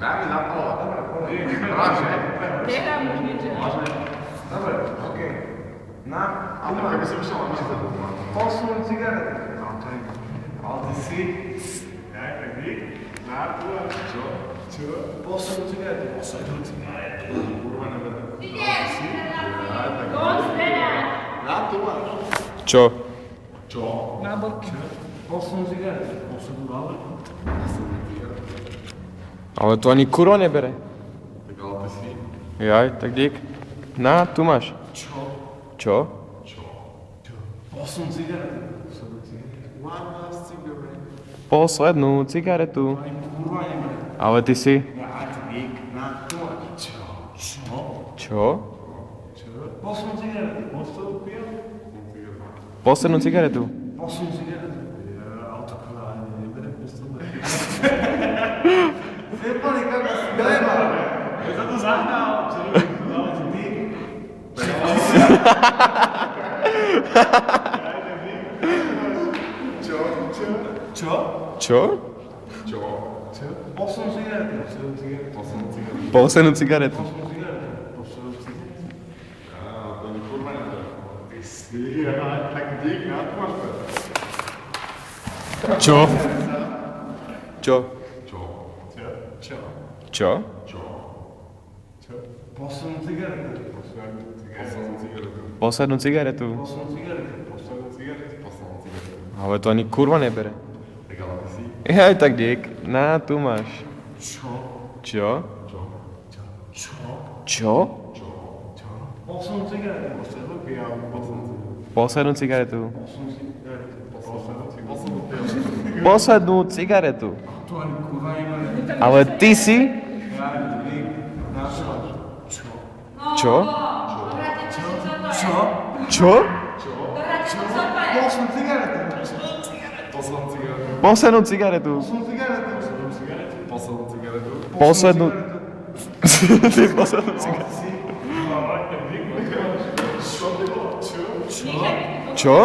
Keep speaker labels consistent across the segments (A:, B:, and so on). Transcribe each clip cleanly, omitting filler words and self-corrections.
A: Daj mi zapalovať. Vážne.
B: Nedám už nič.
C: Dobre, okej. Na,
A: Ale keby som išiel na mňa.
C: posunúť cigaretu.
A: Ale ty si... Daj, tak dík. Na tu a čo? Čo?
C: Posunúť cigaretu.
A: Kurva neberem. Na tu a
D: Čo?
A: čo?
B: Náborky.
C: Posunúť cigaretu.
D: Ale to ani kurva nebere.
A: Tak ale ty si...
D: Jaj, tak dík. Na, tu máš.
C: Čo?
D: Čo?
C: Posunúť cigaretu.
A: One last cigarette.
D: Poslednú cigaretu.
C: Ani kurva nebude.
D: Ale ty si...
C: Ja, dík. Na, tu máš. Čo?
D: Čo?
C: Posunúť cigaretu.
D: Poslednú cigaretu.
C: Posunúť cigaretu. Vyplný kokos, gleba.
A: Ja sa to zahnal. Čo robíš? Čo? Čo?
C: Čo?
D: Čo?
A: Čo?
C: Posunúť cigaretu.
D: Poslednú cigaretu.
C: Posunúť cigaretu.
A: Á, to mi kurva neberem. Ty si... Tak dík, na tu máš to.
D: Čo? Čo?
A: Čo? Čo?
D: Čo?
A: Čo?
C: Posunúť cigaretu.
A: Poslednú cigaretu.
D: Poslednú cigaretu.
C: Posunúť cigaretu.
A: Poslednú cigaretu. Poslednú cigaretu.
D: Ale to ani kurva nebere.
A: Tak ale ty si...
D: Jaj, tak dík. Na, tu máš.
C: Čo?
D: Čo?
A: Čo?
D: Čo?
C: Posunúť cigaretu.
D: Poslednú cigaretu.
C: Posunúť cigaretu.
D: Poslednú cigaretu.
C: Tu ani kurva nebude.
D: Ale ty si...
C: Ja, dík. Na, tu máš.
D: Čo?
C: Čo?
D: Čo?
C: Posunúť cigaretu.
A: Poslednú cigaretu.
D: Poslednú cigaretu.
C: Posunúť cigaretu.
A: Poslednú cigaretu.
D: Poslednú... Ty poslednú cigaretu. Čo?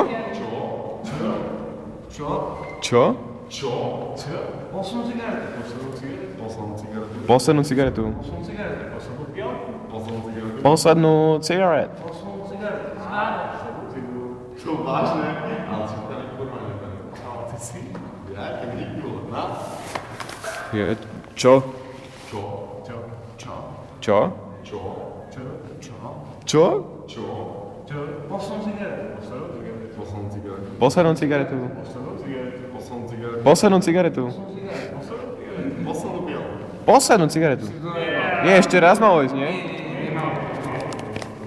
C: Čo?
D: Čo?
A: Čo?
C: Posunúť cigaretu.
A: Poslednú cigaretu.
D: Poslednú cigaretu.
C: Posunúť cigaretu.
A: Poslednú cigaretu.
D: Poslednú cigaret.
C: Posunúť cigaretu.
A: Čo, vážne? Ale čo tam kurva neberem. Ale ty si... Ja, tak dík, vole. Na?
D: Čo?
A: Čo?
D: Čo?
A: Čo?
D: Čo?
A: Čo?
C: Posunúť cigaretu.
A: Poslednú cigaretu.
D: Poslednú cigaretu.
A: Poslednú cigaretu.
D: Poslednú cigaretu.
A: Poslednú bielu.
D: Poslednú cigaretu. Je, ešte raz malo ísť, nie?